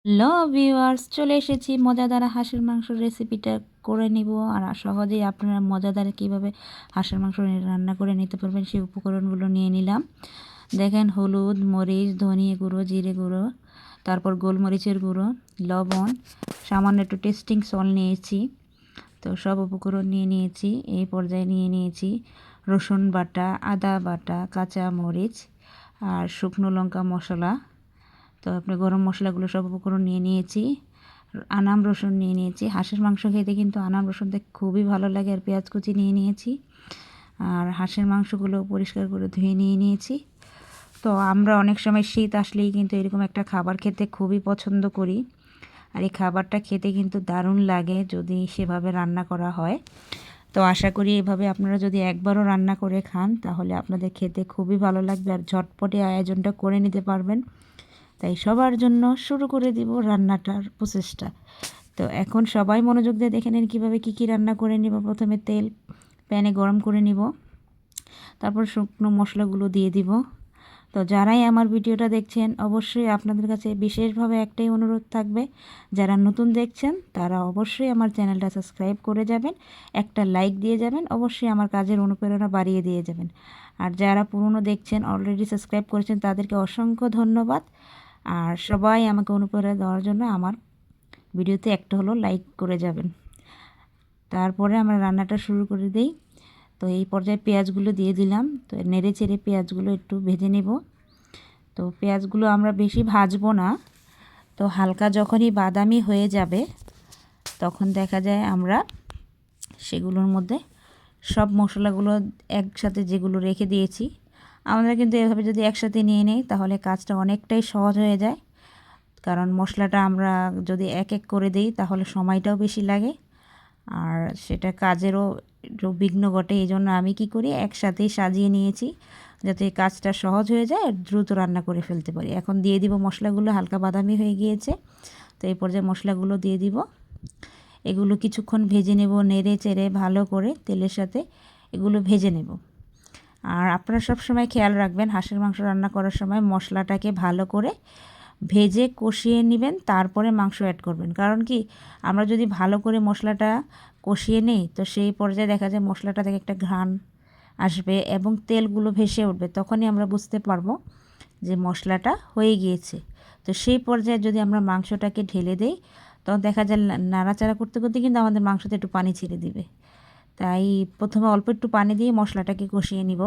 Hello viewers, চলে এসেছি মজাদার হাঁসের মাংসের রেসিপিটা করে নিব। আর সহজেই আপনারা মজাদার কীভাবে হাঁসের মাংস রান্না করে নিতে পারবেন সেই উপকরণগুলো নিয়ে নিলাম। দেখেন, হলুদ, মরিচ, ধনিয়া গুঁড়ো, জিরে গুঁড়ো, তারপর গোলমরিচের গুঁড়ো, লবণ, সামান্য একটু টেস্টিং সল্ট নিয়েছি। তো সব উপকরণ নিয়ে নিয়েছি। এই পর্যায়ে নিয়ে নিয়েছি রসুন বাটা, আদা বাটা, কাঁচা মরিচ আর শুকনো লঙ্কা মশলা। তো আপনি গরম মশলাগুলো সব উপকরণ নিয়ে নিয়েছি। আনাম রসুন নিয়ে নিয়েছি। হাঁসের মাংস খেতে কিন্তু আনাম রসুনটা খুবই ভালো লাগে। আর পেঁয়াজ কুচি নিয়ে নিয়েছি। আর হাঁসের মাংসগুলো পরিষ্কার করে ধুয়ে নিয়ে নিয়েছি। তো আমরা অনেক সময় শীত আসলেই কিন্তু এরকম একটা খাবার খেতে খুবই পছন্দ করি। আর এই খাবারটা খেতে কিন্তু দারুণ লাগে যদি সেভাবে রান্না করা হয়। তো আশা করি এভাবে আপনারা যদি একবারও রান্না করে খান তাহলে আপনাদের খেতে খুবই ভালো লাগবে আর ঝটপটে আয়োজনটা করে নিতে পারবেন। তাই সবার জন্য শুরু করে দিব রান্নাটার প্রসেসটা। তো এখন সবাই মনোযোগ দিয়ে দেখে নিন কীভাবে কী রান্না করে নিব। প্রথমে তেল প্যানে গরম করে নিব, তারপর শুকনো মশলাগুলো দিয়ে দিব। তো যারাই আমার ভিডিওটা দেখছেন অবশ্যই আপনাদের কাছে বিশেষভাবে একটাই অনুরোধ থাকবে, যারা নতুন দেখছেন তারা অবশ্যই আমার চ্যানেলটা সাবস্ক্রাইব করে যাবেন, একটা লাইক দিয়ে যাবেন, অবশ্যই আমার কাজের অনুপ্রেরণা বাড়িয়ে দিয়ে যাবেন। আর যারা পুরনো দেখছেন অলরেডি সাবস্ক্রাইব করেছেন তাদেরকে অসংখ্য ধন্যবাদ। আর সবাই আমাকে অনুপ্রেরণা দেওয়ার জন্য আমার ভিডিওতে একটা হলো লাইক করে যাবেন। তারপরে আমরা রান্নাটা শুরু করে দিই। তো এই পর্যায়ে পেঁয়াজগুলো দিয়ে দিলাম। তো নেড়ে চেড়ে পেঁয়াজগুলো একটু ভেজে নেব। তো পেঁয়াজগুলো আমরা বেশি ভাজবো না। তো হালকা যখনই বাদামি হয়ে যাবে তখন দেখা যায় আমরা সেগুলোর মধ্যে সব মশলাগুলো একসাথে যেগুলো রেখে দিয়েছি, আমরা কিন্তু এভাবে যদি একসাথে নিয়ে নেই তাহলে কাজটা অনেকটাই সহজ হয়ে যায়। কারণ মশলাটা আমরা যদি এক এক করে দিই তাহলে সময়টাও বেশি লাগে আর সেটা কাজেরও একটু বিঘ্ন ঘটে। এই জন্য আমি কি করি, একসাথেই সাজিয়ে নিয়েছি যাতে কাজটা সহজ হয়ে যায় আর দ্রুত রান্না করে ফেলতে পারি। এখন দিয়ে দিব মশলাগুলো, হালকা বাদামি হয়ে গিয়েছে। তো এই পর্যায়ে মশলাগুলো দিয়ে দিব। এগুলো কিছুক্ষণ ভেজে নেব, নেড়ে চেড়ে ভালো করে তেলের সাথে এগুলো ভেজে নেব। আর আপনারা সব সময় খেয়াল রাখবেন হাঁসের মাংস রান্না করার সময় মশলাটাকে ভালো করে ভেজে কষিয়ে নেবেন, তারপরে মাংস অ্যাড করবেন। কারণ কি, আমরা যদি ভালো করে মশলাটা কষিয়ে নিই তো সেই পর্যায়ে দেখা যায় মশলাটা থেকে একটা ঘ্রাণ আসবে এবং তেলগুলো ভেসে উঠবে, তখনই আমরা বুঝতে পারবো যে মশলাটা হয়ে গিয়েছে। তো সেই পর্যায়ে যদি আমরা মাংসটাকে ঢেলে দেই তখন দেখা যায় নাড়াচাড়া করতে করতে কিন্তু আমাদের মাংসতে একটু পানি ছেড়ে দিবে। তাই প্রথমে অল্প একটু পানি দিয়ে মশলাটাকে কষিয়ে নিব।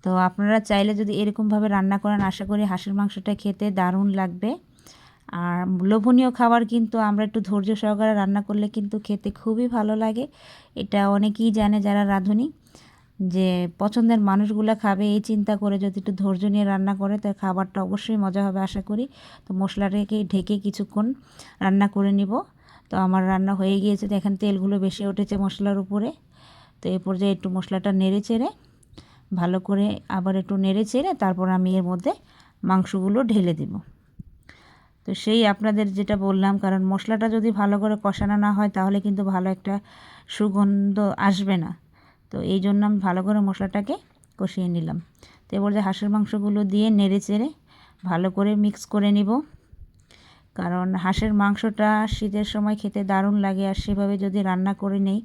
তো আপনারা চাইলে যদি এরকমভাবে রান্না করেন আশা করি হাঁসের মাংসটা খেতে দারুণ লাগবে। আর লোভনীয় খাবার কিন্তু আমরা একটু ধৈর্য সহকারে রান্না করলে কিন্তু খেতে খুবই ভালো লাগে। এটা অনেকেই জানে যারা রাঁধুনি, যে পছন্দের মানুষগুলো খাবে এই চিন্তা করে যদি একটু ধৈর্য নিয়ে রান্না করে তার খাবারটা অবশ্যই মজা হবে আশা করি। তো মশলাটাকে ঢেকে কিছুক্ষণ রান্না করে নিব। তো আমার রান্না হয়ে গিয়েছে, দেখেন তেলগুলো বেশি উঠেছে মশলার উপরে। তো এই পর্যায়ে একটু মশলাটা নেড়ে চেড়ে ভালো করে আবার একটু নেড়ে চেড়ে তারপর আমি এর মধ্যে মাংসগুলো ঢেলে দেব। তো সেই আপনাদের যেটা বললাম, কারণ মশলাটা যদি ভালো করে কষানো না হয় তাহলে কিন্তু ভালো একটা সুগন্ধ আসবে না। তো এই জন্য আমি ভালো করে মশলাটাকে কষিয়ে নিলাম। তো এবার যে হাঁসের মাংসগুলো দিয়ে নেড়ে চেড়ে ভালো করে মিক্স করে নিব। কারণ হাঁসের মাংসটা শীতের সময় খেতে দারুণ লাগে আর সেভাবে যদি রান্না করে নেই।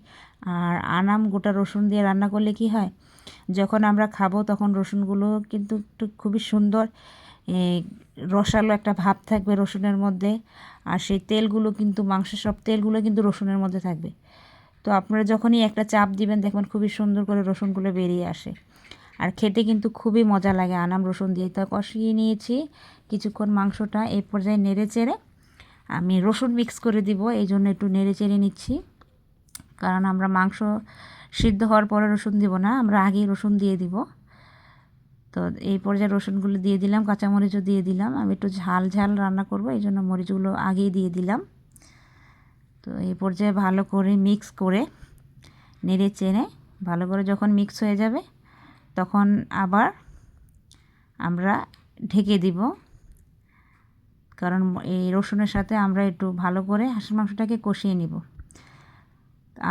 আর আনাম গোটা রসুন দিয়ে রান্না করলে কি হয়, যখন আমরা খাবো তখন রসুনগুলো কিন্তু একটু খুবই সুন্দর রসালো একটা ভাব থাকবে রসুনের মধ্যে। আর সেই তেলগুলো কিন্তু মাংসের সব তেলগুলো কিন্তু রসুনের মধ্যে থাকবে। তো আপনারা যখনই একটা চাপ দিবেন দেখবেন খুবই সুন্দর করে রসুনগুলো বেরিয়ে আসে আর খেতে কিন্তু খুবই মজা লাগে আনাম রসুন দিয়ে। তা কষিয়ে নিয়েছি কিছুক্ষণ মাংসটা। এই পর্যায়ে নেড়ে চেড়ে আমি রসুন মিক্স করে দিব, এই জন্য একটু নেড়ে চেড়ে নিচ্ছি। কারণ আমরা মাংস সিদ্ধ হওয়ার পরে রসুন দিব না, আমরা আগেই রসুন দিয়ে দিব। তো এই পর্যায়ে রসুনগুলো দিয়ে দিলাম, কাঁচামরিচও দিয়ে দিলাম। আমি একটু ঝাল ঝাল রান্না করব এই জন্য মরিচগুলো আগেই দিয়ে দিলাম। তো এই পর্যায়ে ভালো করে মিক্স করে নেড়ে চেড়ে ভালো করে যখন মিক্স হয়ে যাবে তখন আবার আমরা ঢেকে দিব। কারণ এই রসুনের সাথে আমরা একটু ভালো করে হাঁসের মাংসটাকে কষিয়ে নিব।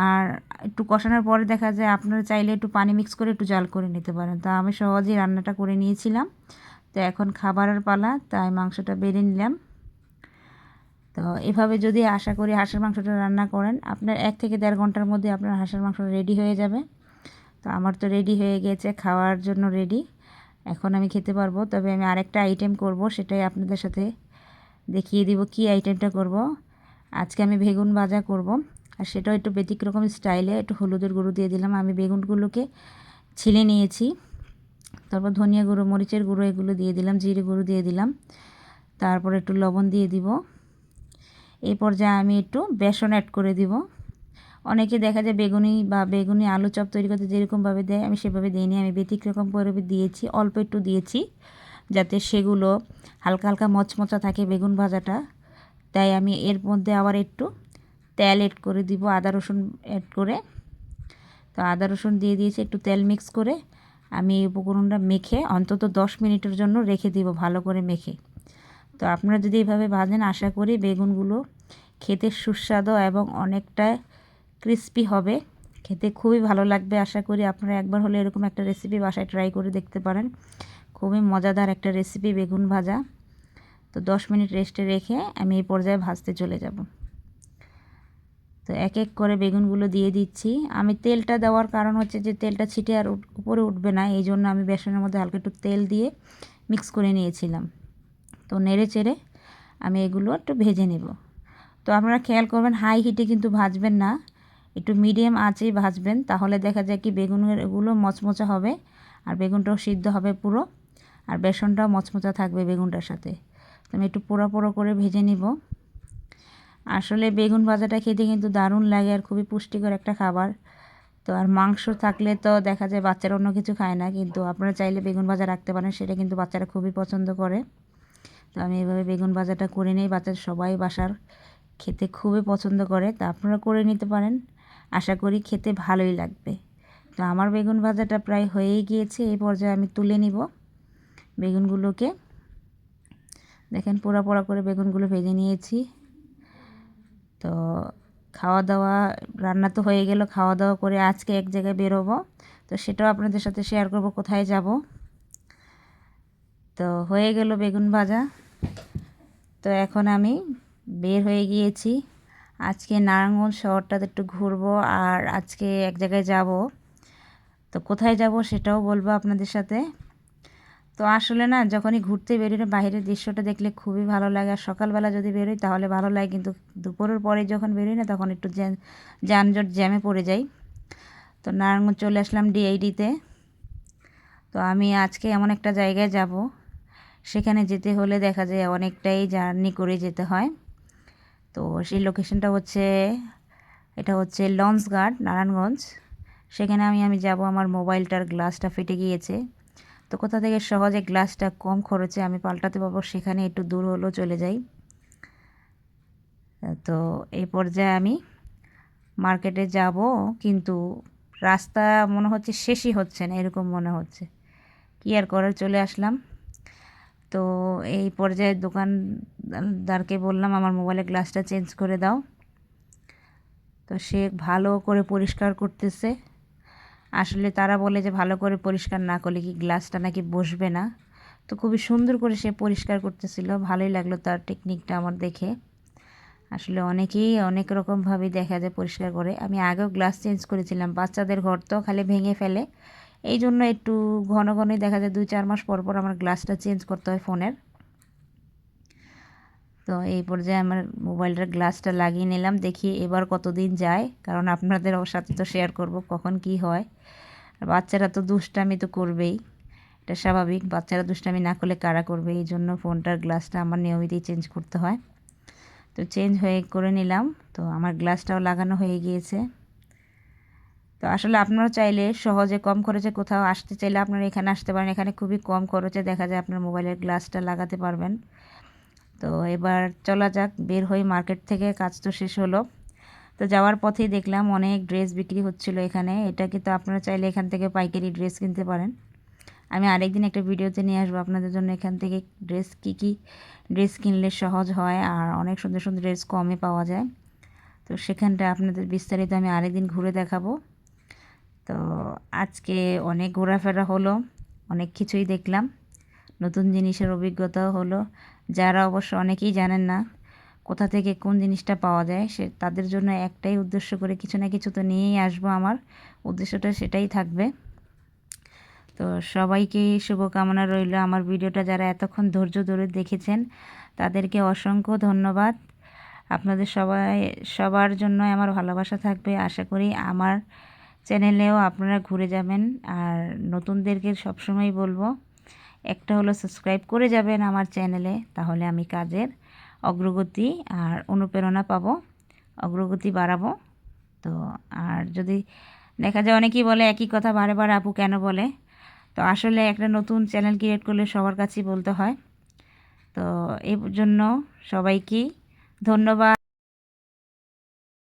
আর একটু কষানোর পরে দেখা যায় আপনারা চাইলে একটু পানি মিক্স করে একটু জাল করে নিতে পারেন। তা আমি সহজেই রান্নাটা করে নিয়েছিলাম। তো এখন খাবারের পালা, তাই মাংসটা বেড়ে নিলাম। তো এভাবে যদি আশা করি হাঁসের মাংসটা রান্না করেন, আপনার 1 থেকে 1.5 ঘন্টার মধ্যে আপনার হাঁসের মাংস রেডি হয়ে যাবে। তো আমার তো রেডি হয়ে গেছে, খাওয়ার জন্য রেডি। এখন আমি খেতে পারবো। তবে আমি আরেকটা আইটেম করব, সেটাই আপনাদের সাথে দেখিয়ে দিব কি আইটেমটা করব। আজকে আমি বেগুন ভাজা করব, আর সেটাও একটু ব্যতিক্রম স্টাইলে। একটু হলুদের গুঁড়ো দিয়ে দিলাম, আমি বেগুনগুলোকে ছিলে নিয়েছি। তারপর ধনিয়া গুঁড়ো, মরিচের গুঁড়ো এগুলো দিয়ে দিলাম, জিরে গুঁড়ো দিয়ে দিলাম, তারপর একটু লবণ দিয়ে দিব। এই পর্যায়ে আমি একটু বেসন অ্যাড করে দিব। অনেকে দেখা যায় বেগুনি বা বেগুনি আলু চপ তৈরি করতে যেরকমভাবে দেয়, আমি সেভাবে দিইনি। আমি ব্যতিক্রম করে দিয়েছি, অল্প একটু দিয়েছি, যাতে সেগুলো হালকা হালকা মচমচা থাকে বেগুন ভাজাটা। তাই আমি এর মধ্যে আবার একটু তেল অ্যাড করে দিব, আদা রসুন অ্যাড করে। তো আদা রসুন দিয়ে দিয়েছি, একটু তেল মিক্স করে আমি এই উপকরণটা মেখে অন্তত 10 মিনিটের জন্য রেখে দিব, ভালো করে মেখে। তো আপনারা যদি এভাবে ভাজেন, আশা করি বেগুনগুলো খেতে সুস্বাদু এবং অনেকটা ক্রিস্পি হবে, খেতে খুবই ভালো লাগবে। আশা করি আপনারা একবার হলে এরকম একটা রেসিপি বাসায় ট্রাই করে দেখতে পারেন। খুবই মজাদার একটা রেসিপি বেগুন ভাজা। তো 10 মিনিট রেস্টে রেখে আমি এই পর্যায়ে ভাজতে চলে যাব। তো এক এক করে বেগুনগুলো দিয়ে দিচ্ছি। আমি তেলটা দেওয়ার কারণ হচ্ছে যে তেলটা ছিটে আর উপরে উঠবে না, এই জন্য আমি বেসনের মধ্যে হালকা একটু তেল দিয়ে মিক্স করে নিয়েছিলাম। তো নেড়ে চেড়ে আমি এগুলো একটু ভেজে নেব। তো আপনারা খেয়াল করবেন, হাই হিটে কিন্তু ভাজবেন না, একটু মিডিয়াম আঁচেই ভাজবেন। তাহলে দেখা যায় কি বেগুনের এগুলো মচমচা হবে, আর বেগুনটাও সিদ্ধ হবে পুরো, আর বেসনটাও মচমচা থাকবে বেগুনটার সাথে। তো আমি একটু পোড়া পোড়া করে ভেজে নিব। আসলে বেগুন ভাজাটা খেতে কিন্তু দারুণ লাগে, আর খুবই পুষ্টিকর একটা খাবার। তো আর মাংস থাকলে তো দেখা যায় বাচ্চারা অন্য কিছু খায় না, কিন্তু আপনারা চাইলে বেগুন ভাজা রাখতে পারেন, সেটা কিন্তু বাচ্চারা খুবই পছন্দ করে। তো আমি এভাবে বেগুন ভাজাটা করে নিই, বাচ্চারা সবাই বাসার খেতে খুবই পছন্দ করে। তা আপনারা করে নিতে পারেন, আশা করি খেতে ভালোই লাগবে। তো আমার বেগুন ভাজাটা প্রায় হয়েই গিয়েছে, এই পর্যায়ে আমি তুলে নিব বেগুনগুলোকে। দেখেন পোড়া পোড়া করে বেগুনগুলো ভেজে নিয়েছি। তো খাওয়া দাওয়া, রান্না তো হয়ে গেল, খাওয়া দাওয়া করে আজকে এক জায়গায় বেরোবো, তো সেটাও আপনাদের সাথে শেয়ার করব কোথায় যাব। তো হয়ে গেল বেগুন ভাজা। তো এখন আমি বের হয়ে গিয়েছি, আজকে নারায়ণগঞ্জ শহরটাতে একটু ঘুরবো, আর আজকে এক জায়গায় যাব। তো কোথায় যাব সেটাও বলবো আপনাদের সাথে। তো আসলে না, যখনই ঘুরতে বেরোই বাইরের দৃশ্যটা দেখলে খুবই ভালো লাগে। আর সকালবেলা যদি বেরোই তাহলে ভালো লাগে, কিন্তু দুপুরের পরে যখন বেরোই না, তখন একটু যানজট জ্যামে পড়ে যাই। তো নারায়ণগঞ্জ চলে আসলাম ডিআইডিতে। তো আমি আজকে এমন একটা জায়গায় যাব, সেখানে যেতে হলে দেখা যায় অনেকটাই জার্নি করে যেতে হয়। তো সেই লোকেশনটা হচ্ছে, এটা হচ্ছে লঞ্চঘাট নারায়ণগঞ্জ। সেখানে আমি যাব, আমার মোবাইলটার গ্লাসটা ফেটে গিয়েছে। তো কোথা থেকে সহজে গ্লাসটা কম খরচে আমি পাল্টাতে পারবো, সেখানে একটু দূর হলেও চলে যাই। তো এই পর্যায়ে আমি মার্কেটে যাব, কিন্তু রাস্তা মনে হচ্ছে শেষই হচ্ছে না, এরকম মনে হচ্ছে। কি আর করার, চলে আসলাম। তো এই পর্যায়ে দোকানদারকে বললাম আমার মোবাইলের গ্লাসটা চেঞ্জ করে দাও। তো সে ভালো করে পরিষ্কার করতেছে। আসলে তারা বলে যে ভালো করে পরিষ্কার না করলে কি গ্লাসটা নাকি বসবে না। তো খুবই সুন্দর করে সে পরিষ্কার করতেছিল, ভালোই লাগলো তার টেকনিকটা আমার দেখে। আসলে অনেকেই অনেক রকমভাবে দেখা যায় পরিষ্কার করে। আমি আগেও গ্লাস চেঞ্জ করেছিলাম, বাচ্চাদের ঘর তো খালি ভেঙে ফেলে, এই জন্য একটু ঘন ঘনই দেখা যায় 2-4 মাস পর পর আমার গ্লাসটা চেঞ্জ করতে হয় ফোনের। তো এই পর্যায়ে আমার মোবাইলটার গ্লাসটা লাগিয়ে নিলাম, দেখি এবার কতদিন যায়, কারণ আপনাদের সাথে তো শেয়ার করব কখন কি হয়। আর বাচ্চারা তো দুষ্টামি তো করবেই, এটা স্বাভাবিক, বাচ্চারা দুষ্টামি না করলে কারা করবে। এই জন্য ফোনটার গ্লাসটা আমার নিয়মিতই চেঞ্জ করতে হয়। তো চেঞ্জ হয়ে করে নিলাম। তো আমার গ্লাসটাও লাগানো হয়ে গিয়েছে। তো আসলে আপনারা চাইলে সহজে কম খরচে কোথাও আসতে চাইলে আপনারা এখানে আসতে পারেন, এখানে খুবই কম খরচে দেখা যায় আপনার মোবাইলের গ্লাসটা লাগাতে পারবেন। তো এবার চলা যাক, বের হই মার্কেট থেকে, কাজ তো শেষ হলো। তো যাওয়ার পথেই দেখলাম অনেক ড্রেস বিক্রি হচ্ছিল এখানে, এটা কিন্তু আপনারা চাইলে এখান থেকে পাইকারি ড্রেস কিনতে পারেন। আমি আরেকদিন একটা ভিডিওতে নিয়ে আসবো আপনাদের জন্য এখান থেকে ড্রেস কী ড্রেস কিনলে সহজ হয়, আর অনেক সুন্দর সুন্দর ড্রেস কমে পাওয়া যায়। তো সেখানটা আপনাদের বিস্তারিত আমি আরেকদিন ঘুরে দেখাবো। তো আজকে অনেক ঘোরাফেরা হলো, অনেক কিছুই দেখলাম। নতুন জিনিসের অভিজ্ঞতাও হলো। যারা অবশ্য অনেকেই জানেন না কোথা থেকে কোন জিনিসটা পাওয়া যায়, তাদের জন্য একটাই উদ্দেশ্য করে কিছু না কিছু তো নিয়েই আসবো, আমার উদ্দেশ্যটা সেটাই থাকবে। তো সবাইকে শুভকামনা রইল। আমার ভিডিওটা যারা এতক্ষণ ধৈর্য ধরে দেখেছেন তাদেরকে অসংখ্য ধন্যবাদ। আপনাদের সবার জন্য আমার ভালোবাসা থাকবে। আশা করি আমার চ্যানেলেও আপনারা ঘুরে যাবেন। আর নতুনদেরকে সবসময় বলবো, একটা হলো সাবস্ক্রাইব করে যাবেন আমার চ্যানেলে, তাহলে আমি কাজের অগ্রগতি আর অনুপ্রেরণা পাবো, অগ্রগতি বাড়াবো। তো আর যদি দেখা যায় অনেকেই বলে একই কথা বারে বারে আপু কেন বলে, তো আসলে একটা নতুন চ্যানেল ক্রিয়েট করলে সবার কাছেই বলতে হয়। তো এই জন্য সবাইকেই ধন্যবাদ।